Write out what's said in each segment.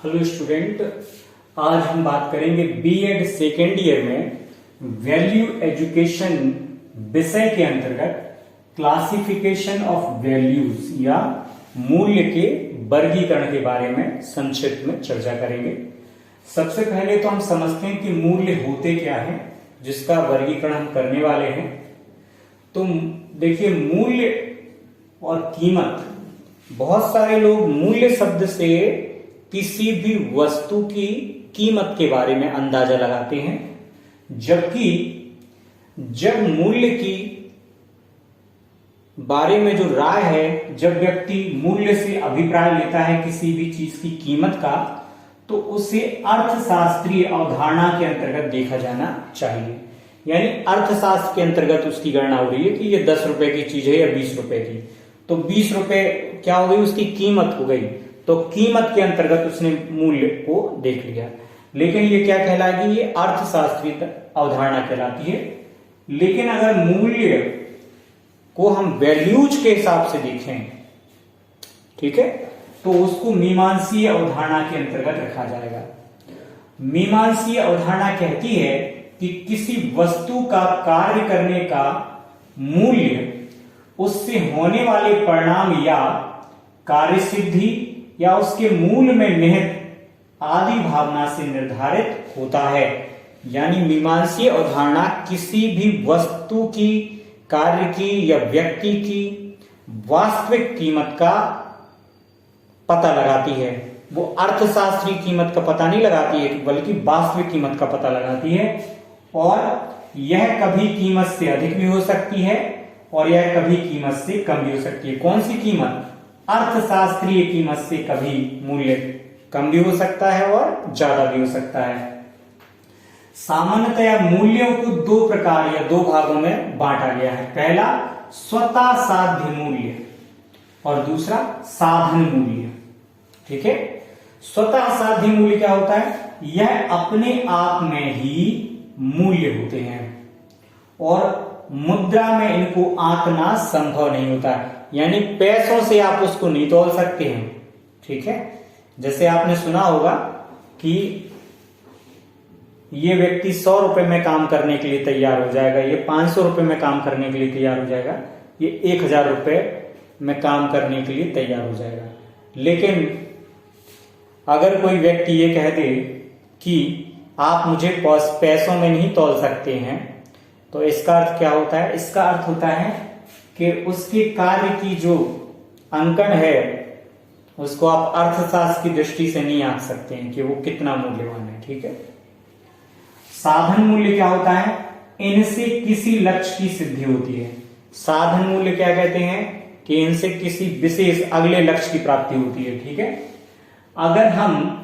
Hello student, आज हम बात करेंगे बीएड सेकेंड ईयर में वैल्यू एजुकेशन विषय के अंतर्गत क्लासिफिकेशन ऑफ वैल्यूज या मूल्य के वर्गीकरण के बारे में संक्षिप्त में चर्चा करेंगे। सबसे पहले तो हम समझते हैं कि मूल्य होते क्या है, जिसका वर्गीकरण हम करने वाले हैं। तो देखिए, मूल्य और कीमत, बहुत सारे लोग मूल्य शब्द से किसी भी वस्तु की कीमत के बारे में अंदाजा लगाते हैं, जबकि जब मूल्य की बारे में जो राय है, जब व्यक्ति मूल्य से अभिप्राय लेता है किसी भी चीज की कीमत का, तो उसे अर्थशास्त्रीय अवधारणा के अंतर्गत देखा जाना चाहिए। यानी अर्थशास्त्र के अंतर्गत उसकी गणना हो रही है कि ये 10 रुपए की चीज है या 20 रुपए की, तो 20 रुपए क्या हो गई, उसकी कीमत हो गई। तो कीमत के अंतर्गत उसने मूल्य को देख लिया, लेकिन ये क्या कहलाएगी, ये अर्थशास्त्रीय अवधारणा कहलाती है। लेकिन अगर मूल्य को हम वैल्यूज के हिसाब से देखें, ठीक है, तो उसको मीमांसीय अवधारणा के अंतर्गत रखा जाएगा। मीमांसीय अवधारणा कहती है कि किसी वस्तु का कार्य करने का मूल्य उससे होने वाले परिणाम या कार्य सिद्धि या उसके मूल में निहित आदि भावना से निर्धारित होता है। यानी मीमांसीय अवधारणा किसी भी वस्तु की, कार्य की या व्यक्ति की वास्तविक कीमत का पता लगाती है। वो अर्थशास्त्रीय कीमत का पता नहीं लगाती है, बल्कि वास्तविक कीमत का पता लगाती है। और यह कभी कीमत से अधिक भी हो सकती है और यह कभी कीमत से कम भी हो सकती है। कौन सी कीमत? अर्थशास्त्रीय कीमत से कभी मूल्य कम भी हो सकता है और ज्यादा भी हो सकता है। सामान्यतया मूल्यों को दो प्रकार या दो भागों में बांटा गया है। पहला स्वतः साध्य मूल्य और दूसरा साधन मूल्य। ठीक है, स्वतः साध्य मूल्य क्या होता है? यह अपने आप में ही मूल्य होते हैं और मुद्रा में इनको आंकना संभव नहीं होता है। यानी पैसों से आप उसको नहीं तोल सकते हैं। ठीक है, जैसे आपने सुना होगा कि ये व्यक्ति 100 रुपए में काम करने के लिए तैयार हो जाएगा, ये 500 रुपए में काम करने के लिए तैयार हो जाएगा, ये 1000 रुपए में काम करने के लिए तैयार हो जाएगा। लेकिन अगर कोई व्यक्ति ये कह दे कि आप मुझे पैसों में नहीं तौल सकते हैं, तो इसका अर्थ क्या होता है? इसका अर्थ होता है कि उसके कार्य की जो अंकन है, उसको आप अर्थशास्त्र की दृष्टि से नहीं आंक सकते हैं कि वो कितना मूल्यवान है। ठीक है, साधन मूल्य क्या होता है? इनसे किसी लक्ष्य की सिद्धि होती है। साधन मूल्य क्या कहते हैं कि इनसे किसी विशेष अगले लक्ष्य की प्राप्ति होती है। ठीक है, अगर हम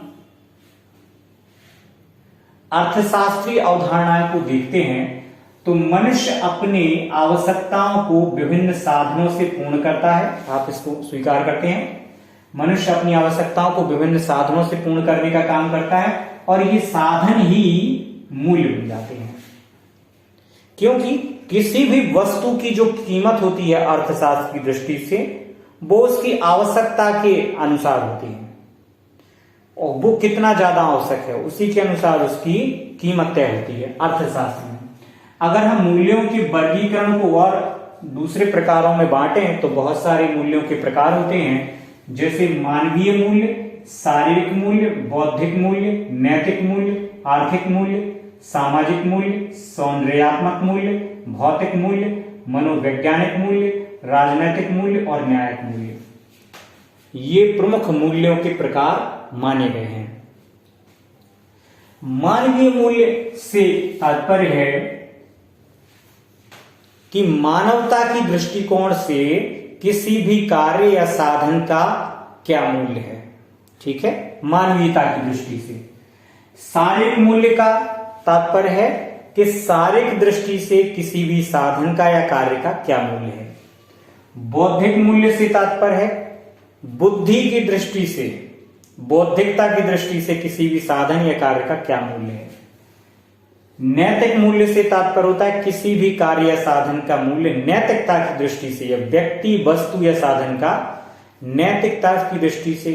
अर्थशास्त्रीय अवधारणाओं को देखते हैं तो मनुष्य अपनी आवश्यकताओं को विभिन्न साधनों से पूर्ण करता है। आप इसको स्वीकार करते हैं? मनुष्य अपनी आवश्यकताओं को विभिन्न साधनों से पूर्ण करने का काम करता है और ये साधन ही मूल्य बन जाते हैं। क्योंकि किसी भी वस्तु की जो कीमत होती है अर्थशास्त्र की दृष्टि से, वो उसकी आवश्यकता के अनुसार होती है और वो कितना ज्यादा आवश्यक है उसी के अनुसार उसकी कीमत तय होती है अर्थशास्त्र में। अगर हम मूल्यों के वर्गीकरण को और दूसरे प्रकारों में बांटें तो बहुत सारे मूल्यों के प्रकार होते हैं, जैसे मानवीय मूल्य, शारीरिक मूल्य, बौद्धिक मूल्य, नैतिक मूल्य, आर्थिक मूल्य, सामाजिक मूल्य, सौंदर्यात्मक मूल्य, भौतिक मूल्य, मनोवैज्ञानिक मूल्य, राजनैतिक मूल्य और न्यायिक मूल्य। ये प्रमुख मूल्यों के प्रकार माने गए हैं। मानवीय मूल्य से तात्पर्य है कि मानवता की दृष्टिकोण से किसी भी कार्य या साधन का क्या मूल्य है। ठीक है, मानवीयता की दृष्टि से। शारीरिक मूल्य का तात्पर्य है कि शारीरिक दृष्टि से किसी भी साधन का या कार्य का क्या मूल्य है। बौद्धिक मूल्य से तात्पर्य है बुद्धि की दृष्टि से, बौद्धिकता की दृष्टि से किसी भी साधन या कार्य का क्या मूल्य है। नैतिक मूल्य से तात्पर्य होता है किसी भी कार्य या साधन का मूल्य नैतिकता की दृष्टि से या व्यक्ति, वस्तु या साधन का नैतिकता की दृष्टि से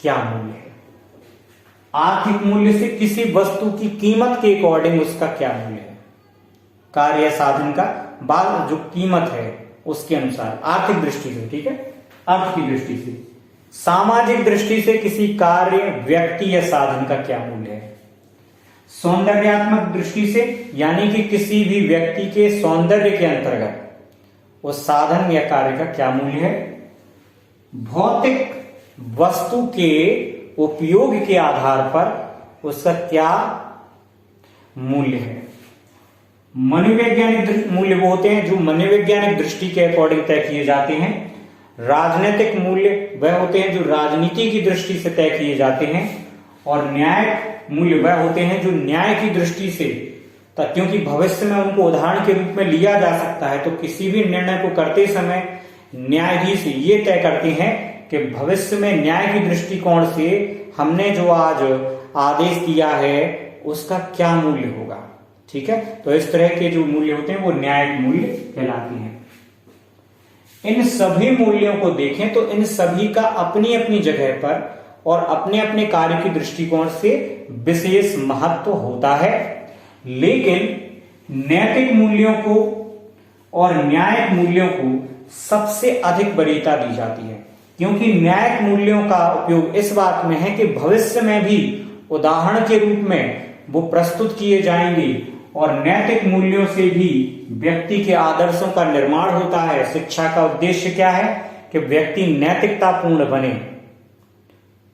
क्या मूल्य है। आर्थिक मूल्य से किसी वस्तु की कीमत के अकॉर्डिंग उसका क्या मूल्य है, कार्य या साधन का बाद जो कीमत है उसके अनुसार, आर्थिक दृष्टि से, ठीक है, अर्थ की दृष्टि से। सामाजिक दृष्टि से किसी कार्य, व्यक्ति या साधन का क्या मूल्य है। सौंदर्यात्मक दृष्टि से यानी कि किसी भी व्यक्ति के सौंदर्य के अंतर्गत उस साधन या कार्य का क्या मूल्य है। भौतिक वस्तु के उपयोग के आधार पर उसका क्या मूल्य है। मनोवैज्ञानिक मूल्य वो होते हैं जो मनोवैज्ञानिक दृष्टि के अकॉर्डिंग तय किए जाते हैं। राजनीतिक मूल्य वह होते हैं जो राजनीति की दृष्टि से तय किए जाते हैं। और न्यायिक मूल्य वह होते हैं जो न्याय की दृष्टि से, क्योंकि भविष्य में उनको उदाहरण के रूप में लिया जा सकता है, तो किसी भी निर्णय को करते समय न्यायाधीश ये तय करते हैं कि भविष्य में न्याय की दृष्टिकोण से हमने जो आज आदेश दिया है उसका क्या मूल्य होगा, ठीक है। तो इस तरह के जो मूल्य होते हैं वो न्यायिक मूल्य कहलाते हैं। इन सभी मूल्यों को देखें तो इन सभी का अपनी अपनी जगह पर और अपने अपने कार्य की दृष्टिकोण से विशेष महत्व होता है, लेकिन नैतिक मूल्यों को और न्यायिक मूल्यों को सबसे अधिक वरीयता दी जाती है, क्योंकि न्यायिक मूल्यों का उपयोग इस बात में है कि भविष्य में भी उदाहरण के रूप में वो प्रस्तुत किए जाएंगे और नैतिक मूल्यों से भी व्यक्ति के आदर्शों का निर्माण होता है। शिक्षा का उद्देश्य क्या है कि व्यक्ति नैतिकतापूर्ण बने।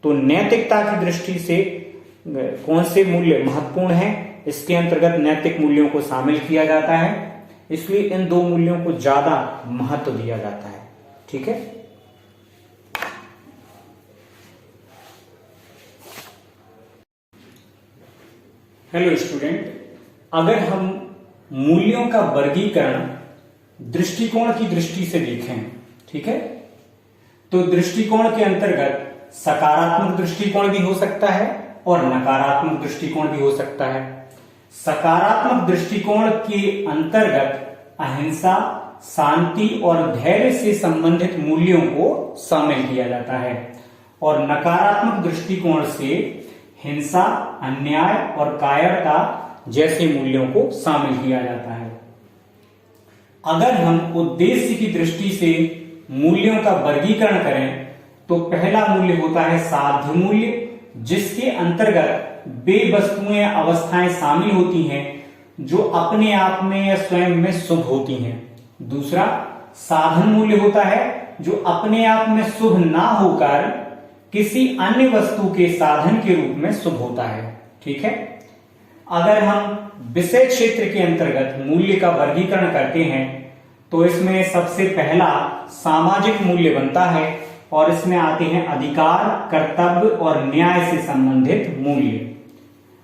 तो नैतिकता की दृष्टि से कौन से मूल्य महत्वपूर्ण हैं, इसके अंतर्गत नैतिक मूल्यों को शामिल किया जाता है, इसलिए इन दो मूल्यों को ज्यादा महत्व दिया जाता है, ठीक है। हेलो स्टूडेंट, अगर हम मूल्यों का वर्गीकरण दृष्टिकोण की दृष्टि से देखें, ठीक है, तो दृष्टिकोण के अंतर्गत सकारात्मक दृष्टिकोण भी हो सकता है और नकारात्मक दृष्टिकोण भी हो सकता है। सकारात्मक दृष्टिकोण के अंतर्गत अहिंसा, शांति और धैर्य से संबंधित मूल्यों को शामिल किया जाता है और नकारात्मक दृष्टिकोण से हिंसा, अन्याय और कायरता जैसे मूल्यों को शामिल किया जाता है। अगर हम उद्देश्य की दृष्टि से मूल्यों का वर्गीकरण करें तो पहला मूल्य होता है साध्य मूल्य, जिसके अंतर्गत वे वस्तुएं अवस्थाएं शामिल होती हैं जो अपने आप में या स्वयं में शुभ होती हैं। दूसरा साधन मूल्य होता है जो अपने आप में शुभ ना होकर किसी अन्य वस्तु के साधन के रूप में शुभ होता है, ठीक है। अगर हम विषय क्षेत्र के अंतर्गत मूल्य का वर्गीकरण करते हैं तो इसमें सबसे पहला सामाजिक मूल्य बनता है और इसमें आते हैं अधिकार, कर्तव्य और न्याय से संबंधित मूल्य।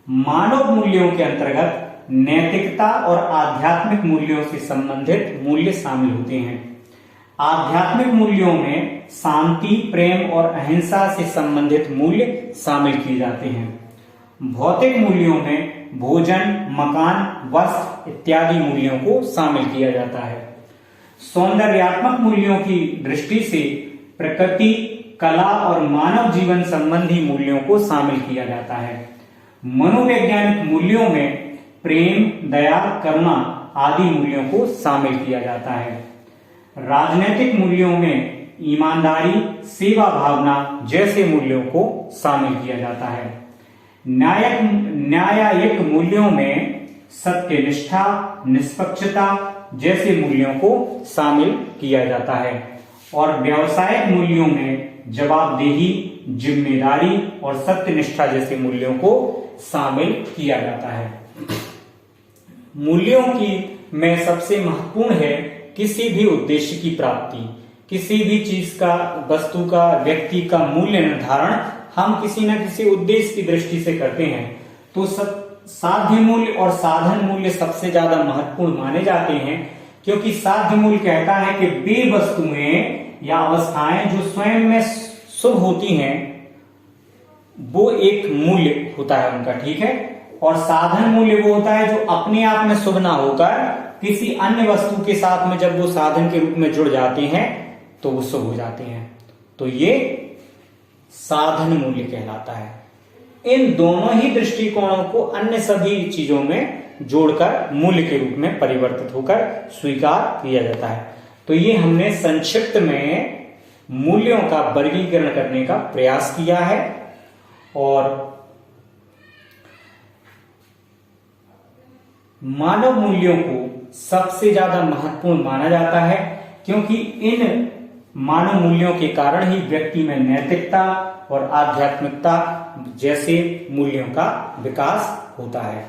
मानव मूल्यों के अंतर्गत नैतिकता और आध्यात्मिक मूल्यों से संबंधित मूल्य शामिल होते हैं। आध्यात्मिक मूल्यों में शांति, प्रेम और अहिंसा से संबंधित मूल्य शामिल किए जाते हैं। भौतिक मूल्यों में भोजन, मकान, वस्त्र इत्यादि मूल्यों को शामिल किया जाता है। सौंदर्यात्मक मूल्यों की दृष्टि से प्रकृति, कला और मानव जीवन संबंधी मूल्यों को शामिल किया जाता है। मनोवैज्ञानिक मूल्यों में प्रेम, दया, करुणा आदि मूल्यों को शामिल किया जाता है। राजनीतिक मूल्यों में ईमानदारी, सेवा भावना जैसे मूल्यों को शामिल किया जाता है। न्यायिक मूल्यों में सत्यनिष्ठा, निष्पक्षता जैसे मूल्यों को शामिल किया जाता है और व्यावसायिक मूल्यों में जवाबदेही, जिम्मेदारी और सत्यनिष्ठा जैसे मूल्यों को शामिल किया जाता है। मूल्यों की में सबसे महत्वपूर्ण है किसी भी उद्देश्य की प्राप्ति। किसी भी चीज का, वस्तु का, व्यक्ति का मूल्य निर्धारण हम किसी न किसी उद्देश्य की दृष्टि से करते हैं, तो साध्य मूल्य और साधन मूल्य सबसे ज्यादा महत्वपूर्ण माने जाते हैं, क्योंकि साध्य मूल्य कहता है कि वे वस्तुएं या अवस्थाएं जो स्वयं में शुभ होती हैं वो एक मूल्य होता है उनका, ठीक है। और साधन मूल्य वो होता है जो अपने आप में शुभ ना होकर किसी अन्य वस्तु के साथ में जब वो साधन के रूप में जुड़ जाते हैं तो वो शुभ हो जाते हैं, तो ये साधन मूल्य कहलाता है। इन दोनों ही दृष्टिकोणों को अन्य सभी चीजों में जोड़कर मूल्य के रूप में परिवर्तित होकर स्वीकार किया जाता है। तो ये हमने संक्षिप्त में मूल्यों का वर्गीकरण करने का प्रयास किया है और मानव मूल्यों को सबसे ज्यादा महत्वपूर्ण माना जाता है, क्योंकि इन मानव मूल्यों के कारण ही व्यक्ति में नैतिकता और आध्यात्मिकता जैसे मूल्यों का विकास होता है।